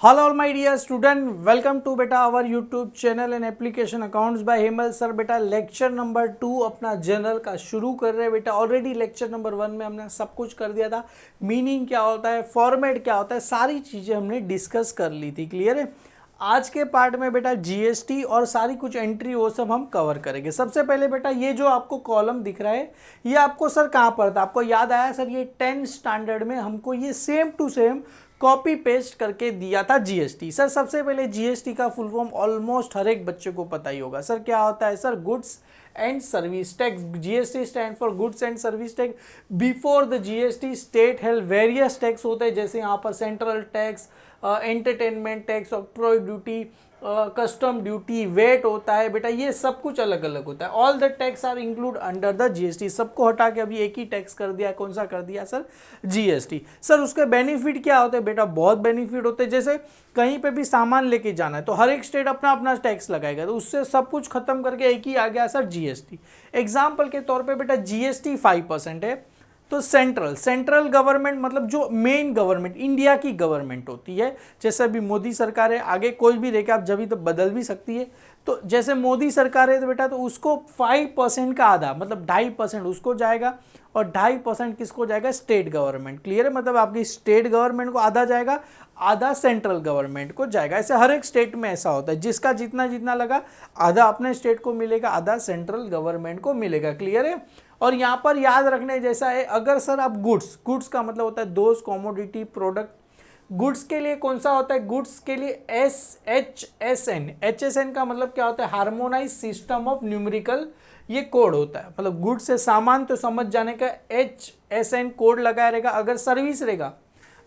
Hello all my dear student, welcome to बेटा our YouTube channel and application accounts by Hemal sir. बेटा lecture number 2 अपना general का शुरू कर रहे हैं बेटा। ऑलरेडी लेक्चर नंबर 1 में हमने सब कुछ कर दिया था। मीनिंग क्या होता है, फॉर्मेट क्या होता है, सारी चीज़ें हमने डिस्कस कर ली थी। क्लियर है। आज के पार्ट में बेटा जीएसटी और सारी कुछ एंट्री वो सब हम कवर करेंगे। सबसे पहले बेटा ये जो आपको कॉलम दिख रहा है ये आपको सर कहाँ पर था, आपको याद आया सर? ये 10 स्टैंडर्ड में हमको ये same to same copy paste करके दिया था जीएसटी। सर सबसे पहले जीएसटी का फुल फॉर्म ऑलमोस्ट हर एक बच्चे को पता ही होगा। सर क्या होता है sir? Goods and service tax. GST stand for goods and service tax. Before the GST state held various tax होते हैं, जैसे यहाँ पर central tax, entertainment tax, octroi duty, custom duty, VAT होता है बेटा। ये सब कुछ अलग अलग होता है। All the tax are include under the GST. सबको हटा के अभी एक ही टैक्स कर दिया। कौन सा कर दिया सर? जीएसटी। सर उसके बेनिफिट क्या होते हैं बेटा? बहुत बेनिफिट होते हैं। जैसे कहीं पे भी सामान लेके जाना है तो हर एक स्टेट अपना अपना टैक्स लगाएगा, तो उससे सब कुछ खत्म करके एक ही आ गया सर जीएसटी। एग्जाम्पल के तौर पर बेटा जीएसटी 5% है, तो सेंट्रल गवर्नमेंट मतलब जो मेन गवर्नमेंट इंडिया की गवर्नमेंट होती है, जैसे अभी मोदी सरकार है, आगे कोई भी रहेगा आप जब तो बदल भी सकती है। तो जैसे मोदी सरकार है तो बेटा तो उसको 5% का आधा मतलब 2.5% उसको जाएगा और 2.5% किसको जाएगा? State government. क्लियर है। मतलब आपकी स्टेट गवर्नमेंट को आधा जाएगा, आधा सेंट्रल गवर्नमेंट को जाएगा। ऐसे हर एक स्टेट में ऐसा होता है, जिसका जितना जितना लगा आधा अपने स्टेट को मिलेगा, आधा सेंट्रल गवर्नमेंट को मिलेगा। क्लियर है। और यहाँ पर याद रखने जैसा है, अगर सर आप गुड्स का मतलब होता है दोज कॉमोडिटी प्रोडक्ट। गुड्स के लिए कौन सा होता है? गुड्स के लिए HSN का मतलब क्या होता है? हार्मोनाइज सिस्टम ऑफ न्यूमेरिकल ये कोड होता है। मतलब गुड्स से सामान तो समझ जाने का HSN कोड लगाया रहेगा। अगर सर्विस रहेगा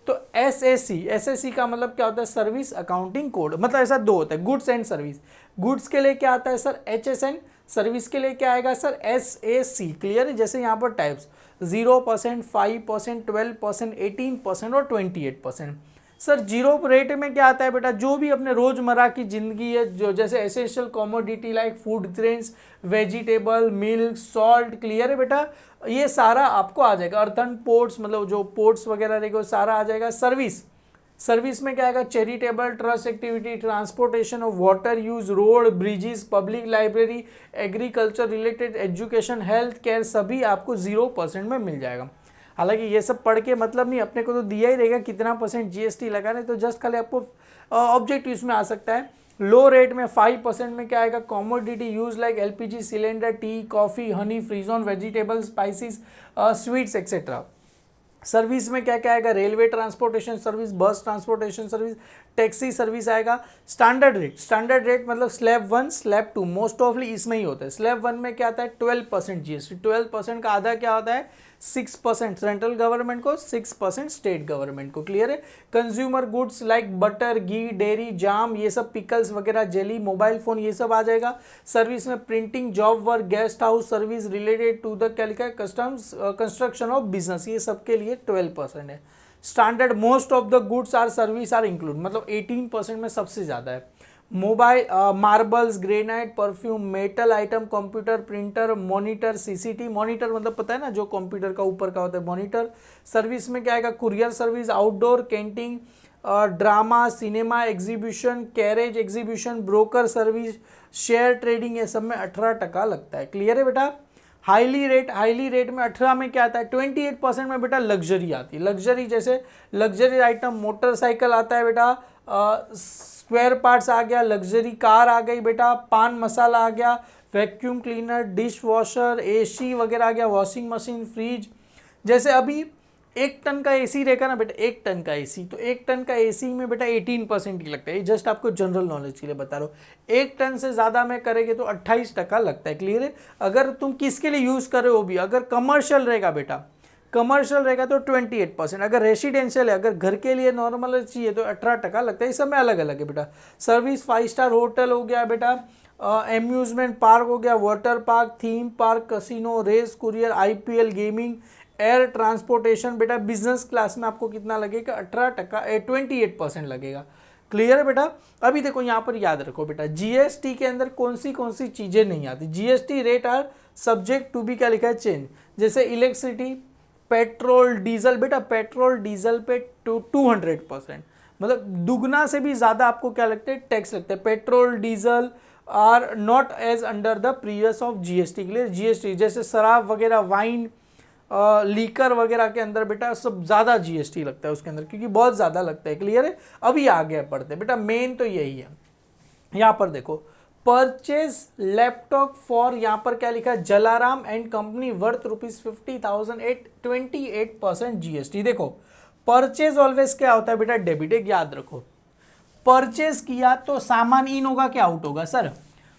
तो SAC का मतलब क्या होता है? Service accounting code. मतलब ऐसा दो होता है, गुड्स एंड सर्विस। गुड्स के लिए क्या आता है सर? HSN। सर्विस के लिए क्या आएगा सर? SAC। क्लियर है। जैसे यहाँ पर टाइप्स 0%, 5%, 12%, 18% और 28%। सर जीरो रेट में क्या आता है बेटा? जो भी अपने रोजमर्रा की जिंदगी है, जो जैसे essential commodity like food grains, vegetable, milk, salt. Clear है बेटा। ये सारा आपको आ जाएगा। अर्थन पोर्ट्स मतलब जो पोर्ट्स वगैरह रहेगा वो सारा आ जाएगा। सर्विस में क्या आएगा? Charitable trust activity, transportation of water use, road, bridges, public library, agriculture related, education, health care, सभी आपको 0% में मिल जाएगा। हालांकि ये सब पढ़ के मतलब नहीं, अपने को तो दिया ही रहेगा कितना % जीएसटी लगाना है, तो जस्ट खाली आपको ऑब्जेक्टिव इसमें आ सकता है। लो रेट में 5% में क्या आएगा? Commodity use like LPG cylinder, tea, coffee, honey, frozen, vegetables, spices, sweets etcetera. Service में क्या क्या आएगा? Railway transportation service, bus transportation service, taxi service आएगा। स्टैंडर्ड रेट मतलब स्लैब 1, स्लैब 2 मोस्ट ऑफली इसमें ही होता है। स्लैब 1 में क्या आता है? 12% जीएसटी। 12% का आधा क्या होता है? 6% सेंट्रल गवर्नमेंट को, 6% स्टेट गवर्नमेंट को। क्लियर है। कंज्यूमर गुड्स लाइक बटर, घी, डेयरी, जाम, ये सब, पिकल्स वगैरह, जेली, मोबाइल फोन, ये सब आ जाएगा। सर्विस में printing, job work, guest house service related to the क्या कस्टम्स, कंस्ट्रक्शन ऑफ बिजनेस, ये सब के लिए 12% है। Standard most of the goods are service are include मतलब 18% में सबसे ज़्यादा है। Mobile, marbles, granite, perfume, metal item, computer, printer, monitor, CCT. Monitor मतलब पता है ना, जो कंप्यूटर का ऊपर का होता है मॉनिटर। सर्विस में क्या आएगा? Courier service, outdoor, canteen, drama, cinema, exhibition, carriage exhibition, broker service, share trading, ये सब में 18% लगता है। क्लियर है बेटा। हाईली रेट में 18 में क्या आता है? 28% में बेटा लग्जरी आती है। लग्जरी जैसे लग्जरी आइटम, मोटरसाइकिल आता है बेटा, स्क्वायर पार्ट्स आ गया, लग्जरी कार आ गई बेटा, पान मसाला आ गया, vacuum cleaner, dish washer, AC वगैरह आ गया, वॉशिंग मशीन, फ्रिज। जैसे अभी 1 टन का एसी रहेगा ना बेटा, 1 टन का एसी, तो 1 टन का एसी में बेटा 18% ही लगता है। जस्ट आपको जनरल नॉलेज के लिए बता रहा हूँ। 1 टन से ज़्यादा में करेंगे तो 28% लगता है। क्लियर है। अगर तुम किसके लिए यूज़ कर रहे हो भी, अगर कमर्शियल रहेगा बेटा, कमर्शियल रहेगा तो 28%। अगर रेसिडेंशियल है, अगर घर के लिए नॉर्मल चाहिए तो 18% लगता है। इस समय अलग अलग है बेटा। सर्विस 5 स्टार होटल हो गया बेटा, एम्यूजमेंट पार्क हो गया, water park, theme park, casino, race, courier, IPL, gaming, air transportation बेटा। बिजनेस क्लास में आपको कितना लगेगा? 28% लगेगा। क्लियर है बेटा। अभी देखो यहाँ पर याद रखो बेटा, जीएसटी के अंदर कौन सी चीज़ें नहीं आती। GST rate are subject to be क्या लिखा है? चेंज। जैसे इलेक्ट्रिसिटी, पेट्रोल, डीजल बेटा, पेट्रोल डीजल पे 200%, मतलब दुगना से भी ज़्यादा आपको क्या लगता है, टैक्स लगता है। Petrol diesel are not as under the previous of GST. Clear, GST जैसे शराब वगैरह, वाइन, लीकर वगैरह के अंदर बेटा सब ज़्यादा जीएसटी लगता है उसके अंदर, क्योंकि बहुत ज़्यादा लगता है। क्लियर है, अभी आगे पढ़ते बेटा, मेन तो यही है। यहाँ पर देखो, परचेज लैपटॉप फॉर, यहाँ पर क्या लिखा है, Jalaram and company worth ₹50,000 at 28% GST. देखो परचेज ऑलवेज क्या होता है बेटा, डेबिट। एक याद रखो, परचेज किया तो सामान इन होगा क्या आउट होगा सर,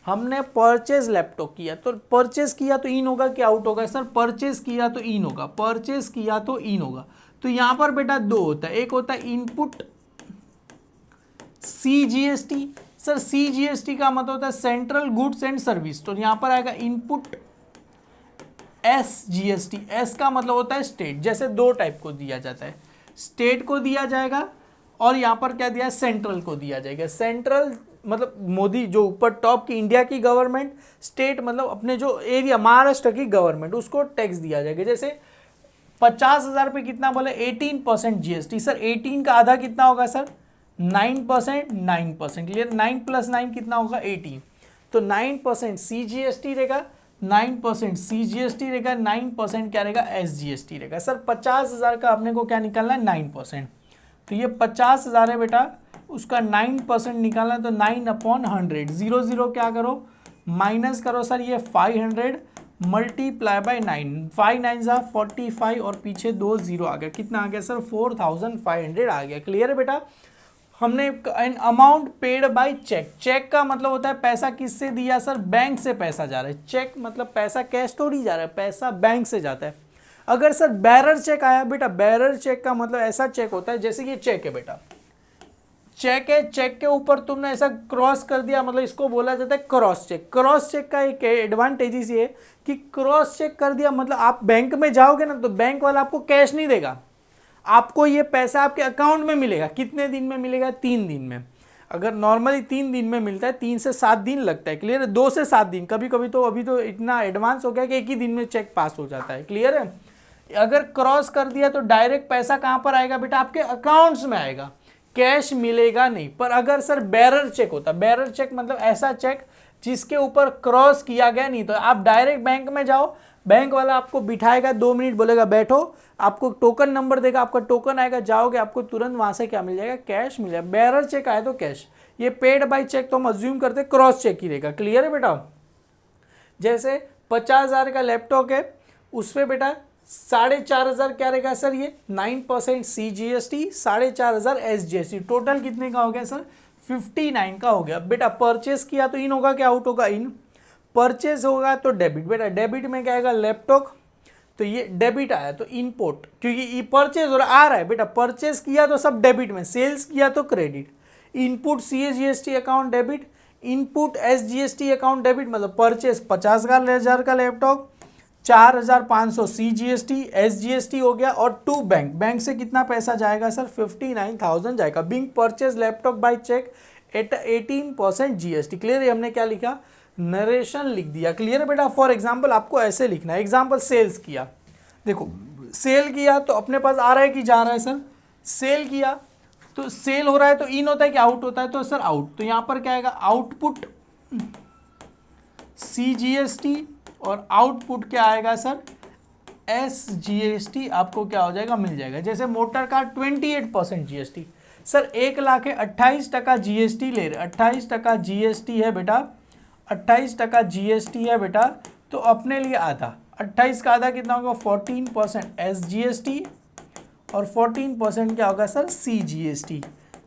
हमने परचेज लैपटॉप किया तो परचेज किया तो इन होगा क्या आउट होगा सर, परचेज किया तो इन होगा, परचेज किया तो इन होगा। तो यहाँ पर बेटा दो होता है, एक होता है इनपुट सीजीएसटी। सर सीजीएसटी का मतलब होता है सेंट्रल गुड्स एंड सर्विस, तो यहाँ पर आएगा इनपुट एसजीएसटी। एस का मतलब होता है स्टेट। जैसे दो टाइप को दिया जाता है, स्टेट को दिया जाएगा और यहाँ पर क्या दिया है, सेंट्रल को दिया जाएगा। सेंट्रल मतलब मोदी जो ऊपर टॉप की इंडिया की गवर्नमेंट, स्टेट मतलब अपने जो एरिया महाराष्ट्र की गवर्नमेंट, उसको टैक्स दिया जाएगा। जैसे 50,000 पे कितना बोले, 18% जीएसटी। सर 18 का आधा कितना होगा सर, 9%, 9%। क्लियर, 9 + 9 कितना होगा, 18। तो 9% सीजीएसटी रहेगा, 9% सीजीएसटी रहेगा, 9% क्या रहेगा, एसजीएसटी रहेगा। सर 50,000 का अपने को क्या निकालना है, 9%। तो ये 50,000 है बेटा, उसका 9% निकालना, तो 9/100, 0 0 क्या करो, माइनस करो सर, ये 500 मल्टीप्लाई बाय 9, 5 9 जा 45 और पीछे 2 0 आ गया। कितना आ गया सर, 4,500 आ गया। क्लियर है बेटा। हमने an amount paid by cheque. Cheque का मतलब होता है पैसा किससे दिया सर, बैंक से पैसा जा रहा है। चेक मतलब पैसा कैश थोड़ी जा रहा है, पैसा बैंक से जाता है। अगर सर बैरर चेक आया बेटा, बैरर चेक का मतलब ऐसा चेक होता है, जैसे ये चेक है बेटा, चेक है, चेक के ऊपर तुमने ऐसा क्रॉस कर दिया, मतलब इसको बोला जाता है क्रॉस चेक। क्रॉस चेक का एक एडवांटेज ये है कि क्रॉस चेक कर दिया मतलब आप बैंक में जाओगे ना, तो बैंक वाला आपको कैश नहीं देगा, आपको ये पैसा आपके अकाउंट में मिलेगा। कितने दिन में मिलेगा, 3 दिन में। अगर नॉर्मली 3 दिन में मिलता है, 3 से 7 दिन लगता है। क्लियर है, 2 से 7 दिन, कभी कभी तो अभी तो इतना एडवांस हो गया कि एक ही दिन में चेक पास हो जाता है। क्लियर है। अगर क्रॉस कर दिया तो डायरेक्ट पैसा कहाँ पर आएगा बेटा, आपके अकाउंट्स में आएगा, कैश मिलेगा नहीं। पर अगर सर बैरर चेक होता, बैरर चेक मतलब ऐसा चेक जिसके ऊपर क्रॉस किया गया नहीं, तो आप डायरेक्ट बैंक में जाओ, बैंक वाला आपको बिठाएगा, 2 मिनट बोलेगा बैठो, आपको टोकन नंबर देगा, आपका टोकन आएगा, जाओगे, आपको तुरंत वहां से क्या मिल जाएगा, कैश मिल जाएगा। बैरर चेक आए तो कैश। ये पेड बाय चेक तो हम अज्यूम करते क्रॉस चेक ही रहेगा। क्लियर है बेटा। जैसे 50,000 का लैपटॉप है, उस पर बेटा 4,500 क्या रहेगा सर, ये 9% सीजीएसटी, 4,500 एसजीएसटी, टोटल कितने का हो गया सर, 59 का हो गया। बेटा परचेस किया तो इन होगा क्या, आउट होगा इन, परचेज होगा तो डेबिट। बेटा डेबिट में क्या आएगा, लैपटॉप, तो ये डेबिट आया तो इनपुट, क्योंकि ये परचेज और आ रहा है बेटा, परचेज किया तो सब डेबिट में, सेल्स किया तो credit. Input CGST account debit, input SGST account debit, मतलब परचेज 50,000 का लैपटॉप, 4,500 सीजीएसटी एसजीएसटी हो गया, और टू बैंक, बैंक से कितना पैसा जाएगा सर, 59,000 जाएगा। Being purchase laptop by cheque at 18% GST. Clear है, हमने क्या लिखा, नरेशन लिख दिया। क्लियर है बेटा। फॉर एग्जाम्पल आपको ऐसे लिखना है, एग्जाम्पल सेल्स किया, देखो सेल किया तो अपने पास आ रहा है कि जा रहा है सर, सेल किया तो सेल हो रहा है तो इन होता है कि आउट होता है, तो सर आउट। तो यहाँ पर क्या आएगा, आउटपुट सीजीएसटी और आउटपुट क्या आएगा सर, एसजीएसटी आपको क्या हो जाएगा, मिल जाएगा। जैसे motor car 28% GST, sir 1 lakh है, 28% जीएसटी ले रहे, 28% जीएसटी है बेटा, 28% जीएसटी है बेटा, तो अपने लिए आधा, 28 का आधा कितना होगा, 14% एसजीएसटी और 14% क्या होगा सर, सीजीएसटी।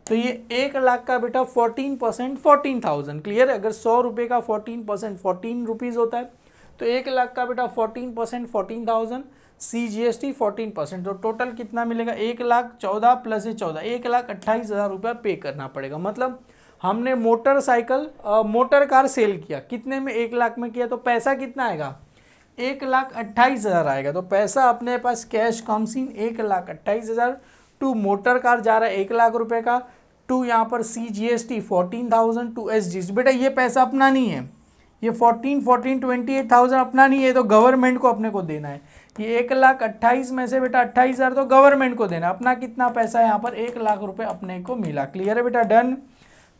तो ये 1 लाख का बेटा 14% 14,000। क्लियर है। अगर 100 रुपये का 14% 14 रुपीज़ होता है, तो 1 लाख का बेटा 14% 14,000, सीजीएसटी 14%, तो टोटल कितना मिलेगा, 1,14,000 प्लस 14, 1,28,000 रुपया पे करना पड़ेगा। मतलब हमने मोटर कार सेल किया, कितने में, 1 लाख में किया, तो पैसा कितना आएगा, 1,28,000 आएगा। तो पैसा अपने पास कैश कम सीन 1,28,000 टू मोटर कार जा रहा है 1 लाख रुपए का, टू यहाँ पर सीजीएसटी 14,000 टू एसजीएसटी। बेटा ये पैसा अपना नहीं है, ये 28,000 अपना नहीं, ये तो गवर्नमेंट को अपने को देना है। ये 1,28,000 में से बेटा 28,000 तो गवर्नमेंट को देना, अपना कितना पैसा है यहाँ पर 1,00,000 रुपए अपने को मिला। क्लियर है बेटा, done.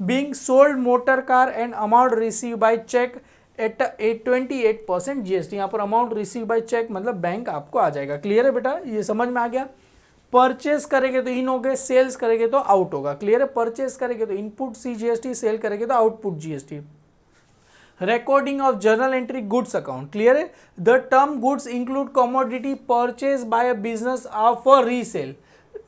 Being sold motor car and amount receive by cheque at 28% GST। यहाँ पर अमाउंट रिसीव बाय चेक मतलब बैंक आपको आ जाएगा। क्लियर है बेटा, ये समझ में आ गया। परचेस करेंगे तो इन हो गए, सेल्स करेंगे तो आउट होगा। क्लियर है, परचेस करेंगे तो इनपुट GST, सेल करेंगे तो output GST। Recording of journal entry goods account. Clear है, the term goods include commodity purchase by a business for resale.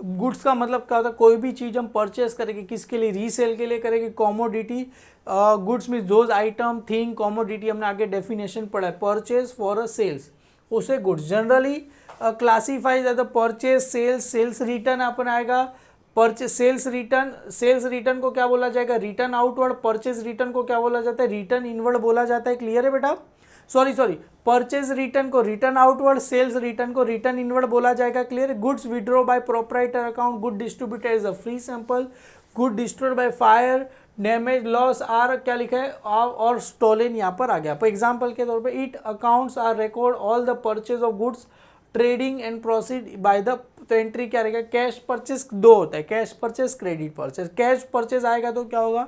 Goods का मतलब क्या होता है, कोई भी चीज हम परचेस करेंगे किसके लिए, रीसेल के लिए करेंगे। Commodity goods mean those item thing, commodity हमने आगे डेफिनेशन पढ़ा है, परचेज फॉर अ सेल्स, उसे goods generally classifies as the purchase sales, sales return अपन आएगा। परचेज सेल्स रिटर्न को क्या बोला जाएगा, रिटर्न आउटवर्ड। परचेज रिटर्न को क्या बोला जाता है, रिटर्न इनवर्ड बोला जाता है। क्लियर है बेटा, सॉरी परचेज रिटर्न को रिटर्न आउटवर्ड, सेल्स रिटर्न को रिटर्न इनवर्ड बोला जाएगा। क्लियर है, goods withdraw by proprietor account, good distributed as a free sample, good destroyed by fire, damage loss are क्या लिखा है और स्टोलन यहाँ पर आ गया। फॉर एग्जाम्पल के तौर पे it accounts are record all the purchase of goods trading and proceed by the, तो एंट्री क्या रहेगा, कैश परचेज दो होता है, cash purchase credit purchase. Cash purchase आएगा तो क्या होगा,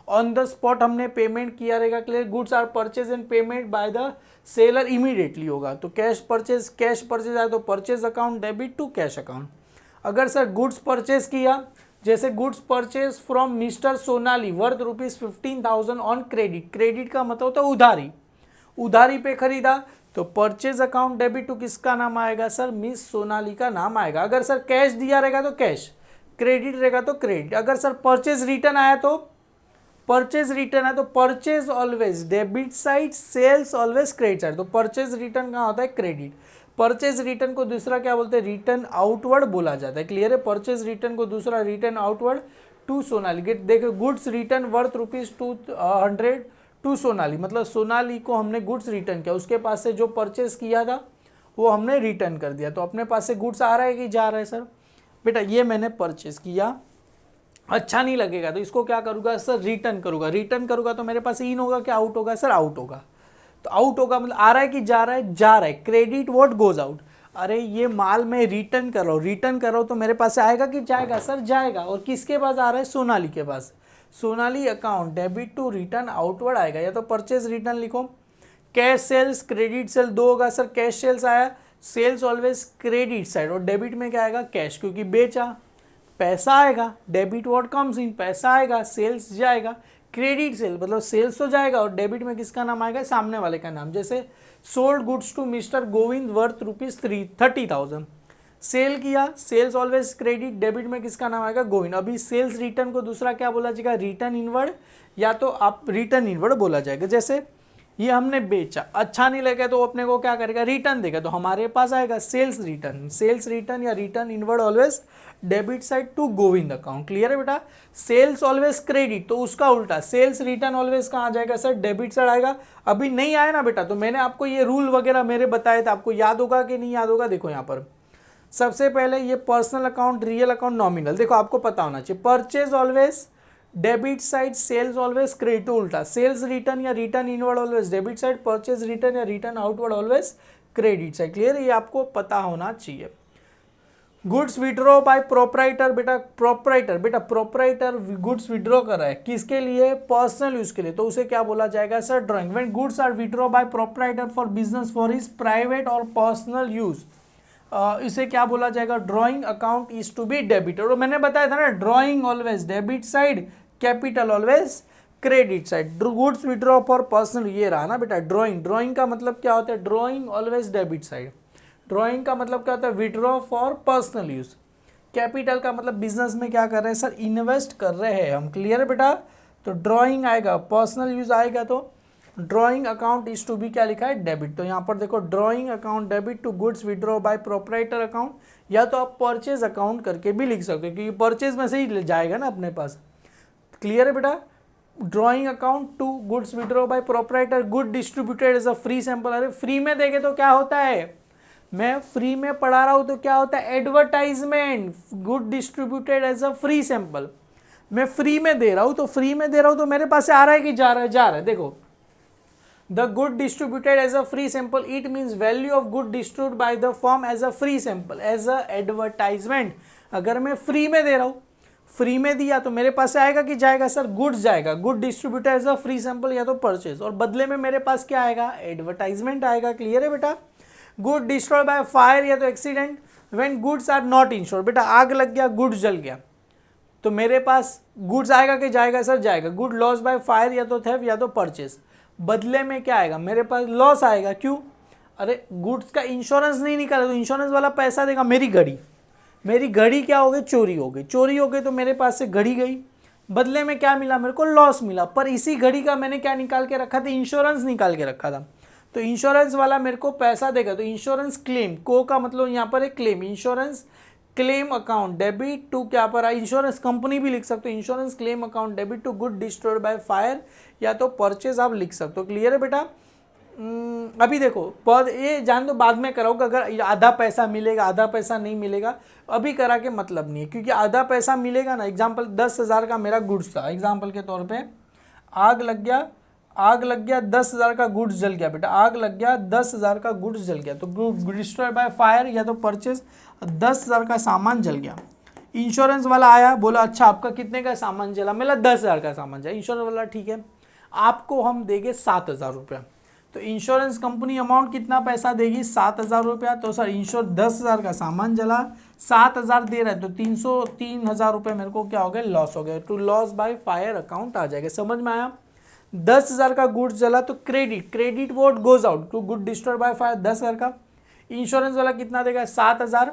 ऑन द स्पॉट हमने पेमेंट किया रहेगा। Clear, goods are purchase and payment by the seller immediately होगा। तो कैश परचेज आए तो purchase account debit to cash account. अगर सर गुड्स परचेज किया, जैसे goods purchase from mister Sonali worth ₹15,000 on credit, credit का मतलब होता है उधारी, उधारी पे खरीदा तो परचेज अकाउंट डेबिट टू किसका नाम आएगा सर, मिस सोनाली का नाम आएगा। अगर सर कैश दिया रहेगा तो कैश, क्रेडिट रहेगा तो क्रेडिट। अगर सर परचेज रिटर्न आया तो purchase always debit side, sales always credit side. तो परचेज रिटर्न कहाँ होता है, क्रेडिट। परचेज रिटर्न को दूसरा क्या बोलते हैं, रिटर्न आउटवर्ड बोला जाता है। क्लियर है, परचेज रिटर्न को दूसरा रिटर्न आउटवर्ड टू सोनाली। देखो goods return worth ₹200 to Sonali, मतलब सोनाली को हमने गुड्स रिटर्न किया, उसके पास से जो परचेज किया था वो हमने रिटर्न कर दिया। तो अपने पास से गुड्स आ रहा है कि जा रहा है सर, बेटा ये मैंने परचेज किया, अच्छा नहीं लगेगा तो इसको क्या करूँगा सर, रिटर्न करूँगा। रिटर्न करूँगा तो मेरे पास इन होगा, क्या आउट होगा सर, आउट होगा। तो आउट होगा मतलब आ रहा है कि जा रहा है, जा रहा है। क्रेडिट व्हाट गोज आउट, अरे ये माल मैं रिटर्न कर रहा हूँ तो मेरे पास से आएगा कि जाएगा सर, जाएगा। और किसके पास आ रहा है, सोनाली के पास। Sonali account debit to return outward आएगा, या तो परचेज रिटर्न लिखो। कैश सेल्स क्रेडिट सेल दो होगा सर, कैश सेल्स आया, सेल्स ऑलवेज क्रेडिट साइड, और डेबिट में क्या आएगा, कैश, क्योंकि बेचा, पैसा आएगा। डेबिट व्हाट कम्स इन, पैसा आएगा, सेल्स जाएगा। क्रेडिट सेल मतलब सेल्स तो जाएगा, और डेबिट में किसका नाम आएगा, सामने वाले का नाम। जैसे sold goods to mister Govind worth ₹30,000, sale किया, सेल्स ऑलवेज क्रेडिट, डेबिट में किसका नाम आएगा, गोविंद। अभी सेल्स रिटर्न को दूसरा क्या बोला जाएगा, रिटर्न इनवर्ड, या तो आप रिटर्न इनवर्ड बोला जाएगा। जैसे ये हमने बेचा, अच्छा नहीं लगा तो अपने को क्या करेगा, रिटर्न देगा, तो हमारे पास आएगा सेल्स रिटर्न या return inward always debit side to Govind account. Clear है बेटा, सेल्स ऑलवेज क्रेडिट तो उसका उल्टा, सेल्स रिटर्न ऑलवेज कहाँ जाएगा सर, डेबिट साइड आएगा। अभी नहीं आया ना बेटा, तो मैंने आपको ये रूल वगैरह मेरे बताए थे, आपको याद होगा कि नहीं याद होगा। देखो यहाँ पर सबसे पहले ये personal account, real account, nominal, देखो आपको पता होना चाहिए। Purchase always debit side, sales always credit, उल्टा सेल्स रिटर्न या return inward always debit side, purchase return या return outward always credit side. Clear, ये आपको पता होना चाहिए। गुड्स विड्रॉ बाय प्रोपराइटर, बेटा प्रोपराइटर गुड्स विड्रॉ कर रहा है, किसके लिए, पर्सनल यूज के लिए, तो उसे क्या बोला जाएगा sir, drawing. When goods are withdraw by proprietor for business for his private or personal use, इसे क्या बोला जाएगा, drawing account is to be debited. और मैंने बताया था ना, drawing always debit side, capital always credit side. Goods withdraw for personal, ये रहा ना बेटा ड्रॉइंग का मतलब क्या होता है, drawing always debit side. Drawing का मतलब क्या होता है, withdraw for personal use. Capital का मतलब बिजनेस में क्या कर रहे हैं सर, इन्वेस्ट कर रहे हैं हम। क्लियर है बेटा, तो ड्रॉइंग आएगा, पर्सनल यूज आएगा तो drawing account is to be क्या लिखा है, डेबिट। तो यहाँ पर देखो drawing account debit to goods withdraw by proprietor account, या तो आप परचेज अकाउंट करके भी लिख सकते हो, क्योंकि परचेज में से ही जाएगा ना अपने पास। क्लियर है बेटा, drawing account to goods withdraw by proprietor, good distributed as a free sample. अरे फ्री में देंगे तो क्या होता है, मैं फ्री में पढ़ा रहा हूँ तो क्या होता है, advertisement. Good distributed as a free sample, मैं फ्री में दे रहा हूँ तो फ्री में दे रहा हूँ तो मेरे पास से आ रहा है कि जा रहा है, देखो the good distributed as a free sample, it means value of good distribute by the firm as a free sample as a advertisement. अगर मैं फ्री में दे रहा हूँ, फ्री में दिया तो मेरे पास आएगा कि जाएगा सर, गुड्स जाएगा, good distributed as a free sample या तो परचेज, और बदले में मेरे पास क्या आएगा, एडवर्टाइजमेंट आएगा। क्लियर है बेटा। गुड डिस्ट्रॉयड बाय फायर या तो accident when goods are not insured, बेटा आग लग गया, गुड्स जल गया, तो मेरे पास गुड्स आएगा कि जाएगा सर, जाएगा। गुड लॉस बाय फायर या तो थेफ्ट या तो परचेज, बदले में क्या आएगा, मेरे पास लॉस आएगा। क्यों, अरे गुड्स का इंश्योरेंस नहीं निकाला तो इंश्योरेंस वाला पैसा देगा। मेरी घड़ी, मेरी घड़ी क्या हो गई, चोरी हो गई, चोरी हो गई तो मेरे पास से घड़ी गई, बदले में क्या मिला, मेरे को लॉस मिला। पर इसी घड़ी का मैंने क्या निकाल के रखा था, इंश्योरेंस निकाल के रखा था, तो इंश्योरेंस वाला मेरे को पैसा देगा। तो इंश्योरेंस क्लेम, को का मतलब यहाँ पर एक claim, insurance claim account debit to, क्या पर है, इंश्योरेंस कंपनी भी लिख सकते हो, insurance claim account debit to good destroyed by fire या तो परचेज आप लिख सकते हो। क्लियर है बेटा। अभी देखो पर ये जान दो, बाद में कराओगे, अगर आधा पैसा मिलेगा आधा पैसा नहीं मिलेगा, अभी करा के मतलब नहीं है, क्योंकि आधा पैसा मिलेगा ना। एग्जाम्पल 10,000 का मेरा गुड्स था, एग्जाम्पल के तौर पे आग लग गया, आग लग गया, 10,000 का गुड्स जल गया बेटा, आग लग गया, 10,000 का गुड्स जल गया, तो डिस्ट्रॉय बाय फायर या तो परचेज, 10,000 का सामान जल गया। इंश्योरेंस वाला आया, बोला अच्छा आपका कितने का सामान जला, मेरा 10,000 का सामान जला। इंश्योरेंस वाला ठीक है, आपको हम देंगे 7,000 रुपया, तो इंश्योरेंस कंपनी अमाउंट कितना पैसा देगी, 7,000 रुपया। तो सर इंश्योर 10,000 का सामान जला, 7,000 दे रहा है, तो 3,000 रुपये मेरे को क्या हो गया, लॉस हो गया। To loss by fire account आ जाएगा। समझ में आया। 10,000 का गुड्स जला तो credit, credit vote goes out to good destroyed by fire 10,000 का। इंश्योरेंस वाला कितना देगा, 7,000,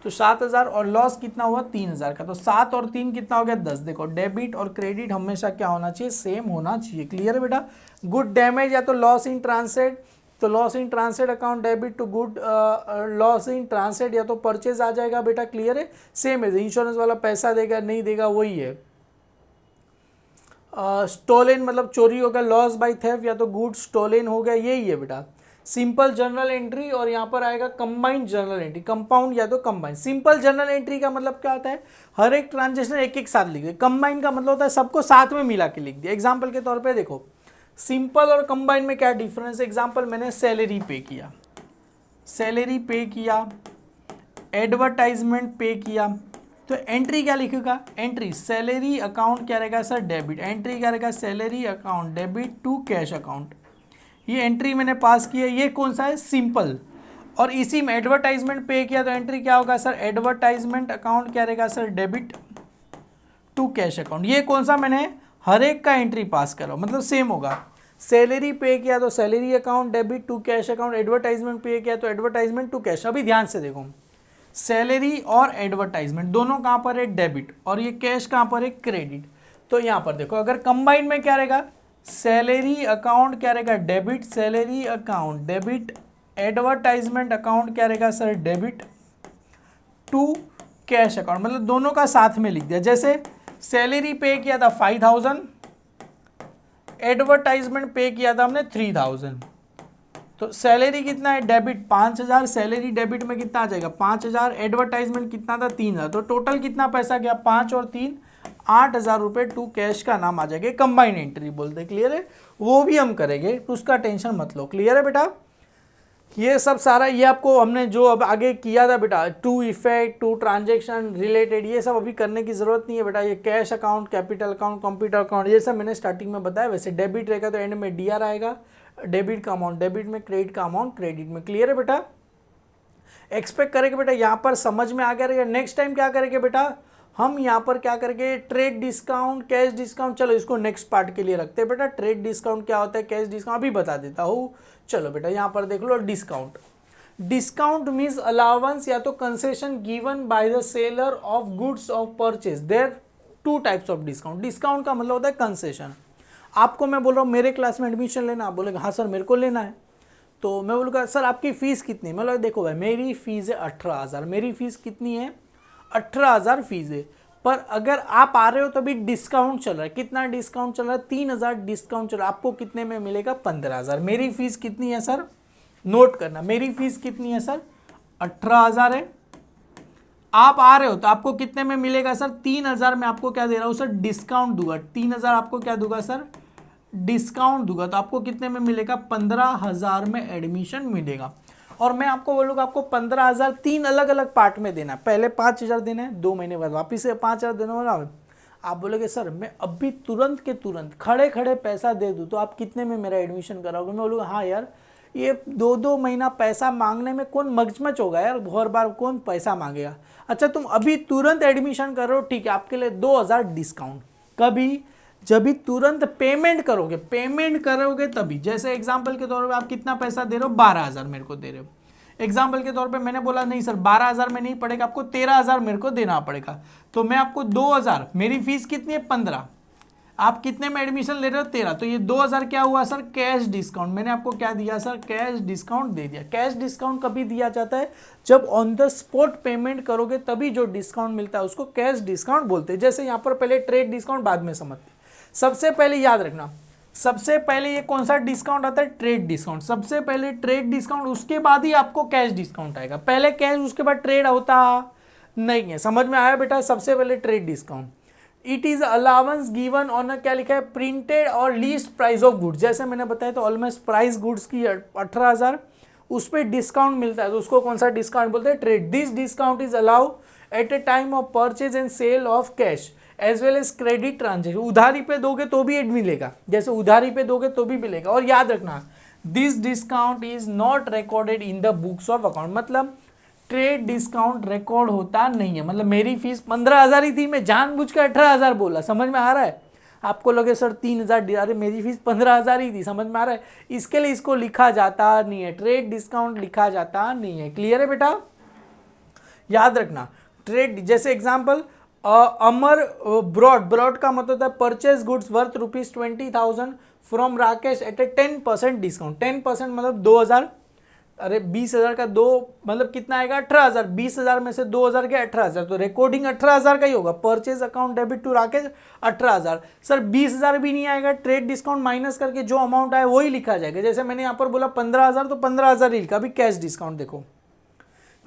तो 7,000 और लॉस कितना हुआ 3,000 का, तो 7 और 3 कितना हो गया 10। देखो डेबिट और क्रेडिट हमेशा क्या होना चाहिए, सेम होना चाहिए। क्लियर है बेटा। गुड डैमेज या तो लॉस इन ट्रांसलेट, तो loss in translate account debit to good loss in translate या तो परचेज आ जाएगा बेटा। क्लियर है, सेम है, इंश्योरेंस वाला पैसा देगा नहीं देगा वही है। स्टोलन मतलब चोरी हो गया, लॉस बाय थेफ्ट या तो गुड्स स्टोलन हो गया, यही है बेटा। सिंपल जर्नल एंट्री और यहाँ पर आएगा कंबाइंड जर्नल एंट्री, कंपाउंड या तो कंबाइंड। सिंपल जर्नल एंट्री का मतलब क्या होता है, हर एक ट्रांजेक्शन एक एक साथ लिख दे। कंबाइंड का मतलब होता है सबको साथ में मिला के लिख दिया। एग्जाम्पल के तौर पे देखो, सिंपल और कंबाइंड में क्या डिफरेंस है। एग्जाम्पल मैंने सैलरी पे किया, सैलरी पे किया, एडवर्टाइजमेंट पे किया, तो एंट्री क्या लिखेगा, एंट्री सैलरी अकाउंट क्या रहेगा सर, डेबिट। एंट्री क्या रहेगा, salary account debit to cash account. ये एंट्री मैंने पास किया, ये कौन सा है, सिंपल। और इसी में एडवर्टाइजमेंट पे किया तो एंट्री क्या होगा सर, एडवर्टाइजमेंट अकाउंट क्या रहेगा sir, debit to cash account. ये कौन सा, मैंने हर एक का एंट्री पास करा, मतलब सेम होगा। सैलरी पे किया तो salary account debit to cash account, advertisement pay किया तो एडवर्टाइजमेंट टू कैश। अभी ध्यान से देखो, सैलरी और एडवर्टाइजमेंट दोनों कहाँ पर है, डेबिट, और ये कैश कहाँ पर है, क्रेडिट। तो यहाँ पर देखो अगर कंबाइंड में क्या रहेगा, सैलरी अकाउंट क्या रहेगा, debit, salary account debit, advertisement account क्या रहेगा sir, debit to cash account, मतलब दोनों का साथ में लिख दिया। जैसे सैलरी पे किया था 5,000, एडवर्टाइजमेंट पे किया था हमने 3,000, तो सैलरी कितना है, डेबिट 5,000, सैलरी डेबिट में कितना आ जाएगा 5,000, एडवर्टाइजमेंट कितना था 3,000, तो टोटल कितना पैसा गया 5 और 3 8,000 रुपये टू कैश का नाम आ जाएगा। कंबाइंड एंट्री बोलते, क्लियर है, वो भी हम करेंगे तो उसका टेंशन मत लो। क्लियर है बेटा। ये सब सारा ये आपको हमने जो अब आगे किया था बेटा, to effect, to transaction related, ये सब अभी करने की जरूरत नहीं है बेटा। ये cash account, capital account, computer account, ये सब मैंने स्टार्टिंग में बताया। वैसे डेबिट रहेगा तो एंड में डीआर आएगा, डेबिट का अमाउंट डेबिट में, क्रेडिट का अमाउंट क्रेडिट में। क्लियर है बेटा। एक्सपेक्ट करेंगे बेटा, यहाँ पर समझ में आ गया रहेगा। नेक्स्ट टाइम क्या करेंगे बेटा, हम यहाँ पर क्या करेंगे, ट्रेड डिस्काउंट, कैश डिस्काउंट। चलो इसको नेक्स्ट पार्ट के लिए रखते हैं बेटा। ट्रेड डिस्काउंट क्या होता है, कैश डिस्काउंट अभी बता देता हूँ। चलो बेटा यहाँ पर देख लो, डिस्काउंट, डिस्काउंट मीन्स अलाउंस या तो concession given by the seller of goods of purchase. There two types of discount. Discount का मतलब होता है कंसेशन। आपको मैं बोल रहा हूँ मेरे क्लास में एडमिशन लेना, आप बोलेगा हाँ सर मेरे को लेना है, तो मैं बोलूँगा सर आपकी फ़ीस कितनी है। मैं बोला देखो भाई मेरी फ़ीस है 18,000, मेरी फ़ीस कितनी है 18,000 फीस है, पर अगर आप आ रहे हो तो अभी डिस्काउंट चल रहा है। कितना डिस्काउंट चल रहा है, 3,000 डिस्काउंट चल रहा है। आपको कितने में मिलेगा 15,000। मेरी फीस कितनी है सर, नोट करना, मेरी फीस कितनी है सर 18,000 है। आप आ रहे हो तो आपको कितने में मिलेगा सर 3,000 में आपको क्या दे रहा हूँ सर, डिस्काउंट दूंगा। 3,000 आपको क्या दूंगा सर, डिस्काउंट दूंगा तो आपको कितने में मिलेगा, 15,000 में एडमिशन मिलेगा। और मैं आपको बोलूँगा आपको 15,000 तीन अलग अलग पार्ट में देना है, पहले 5,000 देना है, 2 महीने बाद वापिस से 5,000 देना होगा। आप बोलोगे सर मैं अभी तुरंत के तुरंत खड़े खड़े पैसा दे दूँ तो आप कितने में मेरा एडमिशन कराओगे? मैं बोलूँगा हाँ यार, ये 2-2 महीना पैसा मांगने में कौन मगजमच होगा यार, हर बार कौन पैसा मांगेगा। अच्छा तुम अभी तुरंत एडमिशन करो, ठीक है, आपके लिए 2,000 डिस्काउंट। कभी जब भी तुरंत पेमेंट करोगे तभी। जैसे एग्जाम्पल के तौर पे आप कितना पैसा दे रहे हो, 12,000 मेरे को दे रहे हो। एग्जाम्पल के तौर पे मैंने बोला नहीं सर 12,000 में नहीं पड़ेगा, आपको 13,000 मेरे को देना पड़ेगा। तो मैं आपको 2,000, मेरी फीस कितनी है 15, आप कितने में एडमिशन ले रहे हो 13, तो ये 2,000 क्या हुआ सर, कैश डिस्काउंट। मैंने आपको क्या दिया सर, कैश डिस्काउंट दे दिया। कैश डिस्काउंट कभी दिया जाता है, जब ऑन द स्पॉट पेमेंट करोगे तभी जो डिस्काउंट मिलता है उसको कैश डिस्काउंट बोलते हैं। जैसे यहाँ पर पहले ट्रेड डिस्काउंट बाद में समझते हैं। सबसे पहले याद रखना, सबसे पहले ये कौन सा डिस्काउंट आता है, ट्रेड डिस्काउंट। सबसे पहले ट्रेड डिस्काउंट, उसके बाद ही आपको कैश डिस्काउंट आएगा। पहले कैश उसके बाद ट्रेड होता नहीं है, समझ में आया बेटा? सबसे पहले trade discount. It is allowance given on क्या लिखा है, प्रिंटेड और लीस्ट प्राइस ऑफ गुड्स। जैसे मैंने बताया तो ऑलमोस्ट प्राइस गुड्स की 18,000, उस पर डिस्काउंट मिलता है तो उसको कौन सा डिस्काउंट बोलते हैं, trade. This discount is allow at a time of purchase and sale of cash as well as credit transaction. उधारी पे दोगे तो भी मिलेगा, जैसे उधारी पे दोगे तो भी मिलेगा। और याद रखना, this discount is not recorded in the books of account. मतलब ट्रेड डिस्काउंट रिकॉर्ड होता नहीं है। मतलब मेरी फीस 15,000 ही थी, मैं जानबूझ कर 18,000 बोला, समझ में आ रहा है? आपको लगे सर 3,000, अरे मेरी फीस 15,000 ही थी, समझ में आ रहा है? इसके लिए इसको लिखा जाता नहीं है, ट्रेड डिस्काउंट लिखा जाता नहीं है। क्लियर है बेटा? याद रखना, ट्रेड जैसे एग्जाम्पल अमर ब्रॉड का मतलब होता है purchase goods worth ₹20,000 from Rakesh at a 10% discount. 10% मतलब 2,000, अरे 20,000 का दो मतलब कितना आएगा, 18,000। 20,000 में से 2,000 के 18,000, तो रिकॉर्डिंग 18,000 का ही होगा। Purchase account debit to Rakesh 18,000। Sir 20,000 भी नहीं आएगा, ट्रेड डिस्काउंट माइनस करके जो अमाउंट आए वही लिखा जाएगा। जैसे मैंने यहाँ पर बोला 15,000 तो 15,000 ही लिखा। अभी कैश डिस्काउंट देखो,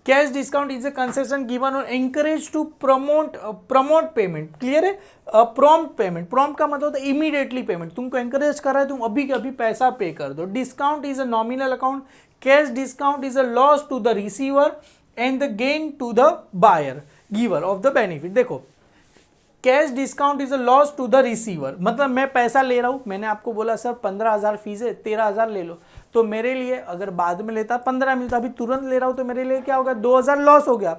cash discount is a concession given और encourage to promote payment. Clear है? प्रॉम्प्ट पेमेंट, प्रॉम्प्ट का मतलब होता है इमीडिएटली पेमेंट। तुमको एंकरेज कर रहा है, तुम अभी के अभी पैसा पे कर दो। Discount is a nominal account, cash discount is a loss to the receiver and the gain to the buyer giver of the benefit. देखो, cash discount is a loss to the receiver, मतलब मैं पैसा ले रहा हूं, मैंने आपको बोला सर 15,000 फीस है, 13,000 ले लो, तो मेरे लिए अगर बाद में लेता 15 मिलता, अभी तुरंत ले रहा हूं तो मेरे लिए क्या होगा, 2,000 लॉस हो गया।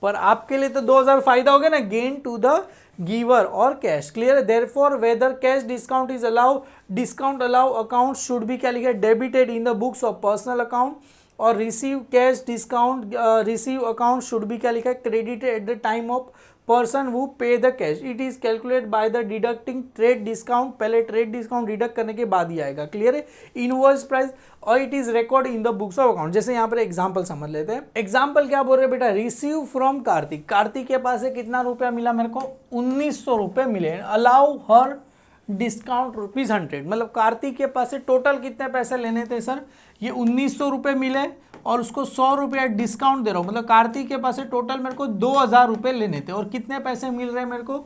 पर आपके लिए तो 2,000 फायदा हो गया ना, गेन टू द गिवर और कैश। क्लियर है? Therefore whether cash discount is allow, discount allow account should be क्या लिखा है, debited in the books of personal account, और receive cash discount receive account should be क्या लिखा है, credited at the time of person who pay the cash. It is calculate by the deducting trade discount, पहले trade discount deduct करने के बाद ही आएगा। Clear है? इनवॉइस प्राइस, और it is record in the books of account. जैसे यहाँ पर एग्जांपल समझ लेते हैं। एग्जांपल क्या बोल रहे हैं बेटा, रिसीव फ्रॉम कार्तिक। कार्तिक के पास से कितना रुपया मिला मेरे को, 1,900 रुपये मिले। अलाउ हर डिस्काउंट ₹100, मतलब कार्तिक के पास से टोटल कितने पैसे लेने थे सर, ये 1,900 रुपये मिले और उसको 100 रुपया डिस्काउंट दे रहा हूँ, मतलब कार्तिक के पास से टोटल मेरे को 2,000 रुपये लेने थे, और कितने पैसे मिल रहे हैं मेरे को,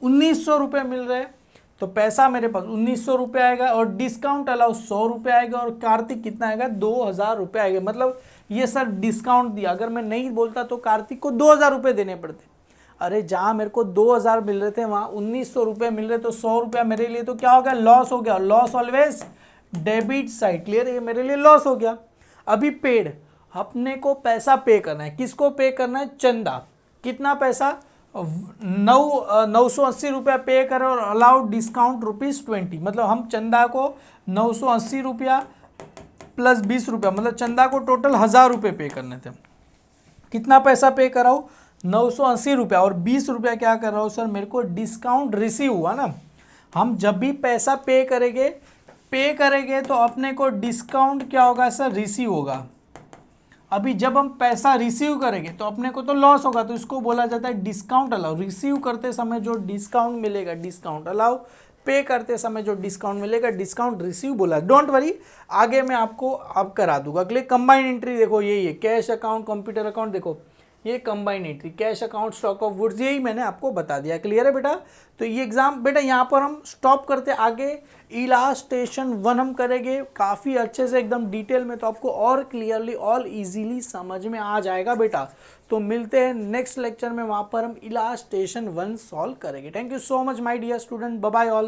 1,900 रुपये मिल रहे हैं। तो पैसा मेरे पास 1,900 रुपये आएगा, और डिस्काउंट अलाउ 100 रुपये आएगा, और कार्तिक कितना आएगा, 2,000 रुपये आएगा। मतलब ये सर डिस्काउंट दिया, अगर मैं नहीं बोलता तो कार्तिक को 2,000 रुपये देने पड़ते। अरे जहाँ मेरे को 2,000 मिल रहे थे वहाँ 1,900 रुपये मिल रहे, तो 100 रुपया मेरे लिए तो क्या हो गया, लॉस हो गया। Loss always debit side. Clear? ये मेरे लिए लॉस हो गया। अभी पेड, अपने को पैसा पे करना है। किसको पे करना है, चंदा। कितना पैसा, 980 रुपया पे करें, और अलाउ डिस्काउंट ₹20, मतलब हम चंदा को 980 रुपया प्लस 20 रुपया, मतलब चंदा को टोटल 1,000 रुपये पे करने थे। कितना पैसा पे कराऊँ, 980 रुपया, और 20 रुपया क्या कर रहा हूँ सर, मेरे को डिस्काउंट रिसीव हुआ ना। हम जब भी पैसा पे करेंगे तो अपने को डिस्काउंट क्या होगा सर, रिसीव होगा। अभी जब हम पैसा रिसीव करेंगे तो अपने को तो लॉस होगा, तो इसको बोला जाता है डिस्काउंट अलाउ। रिसीव करते समय जो डिस्काउंट मिलेगा डिस्काउंट अलाउ, पे करते समय जो डिस्काउंट मिलेगा डिस्काउंट रिसीव बोला। डोंट वरी, आगे मैं आपको अब करा दूंगा। अगले कंबाइंड एंट्री देखो, यही है कैश अकाउंट कंप्यूटर अकाउंट। देखो ये combine entry, cash account, stock of goods, यही मैंने आपको बता दिया। क्लियर है बेटा? तो ये एग्जाम बेटा यहाँ पर हम स्टॉप करते, आगे इलास्ट्रेशन 1 हम करेंगे काफ़ी अच्छे से एकदम डिटेल में, तो आपको और क्लियरली और इजीली समझ में आ जाएगा बेटा। तो मिलते हैं नेक्स्ट लेक्चर में, वहाँ पर हम इलास्ट्रेशन 1 सॉल्व करेंगे। Thank you so much my dear student, bye bye all.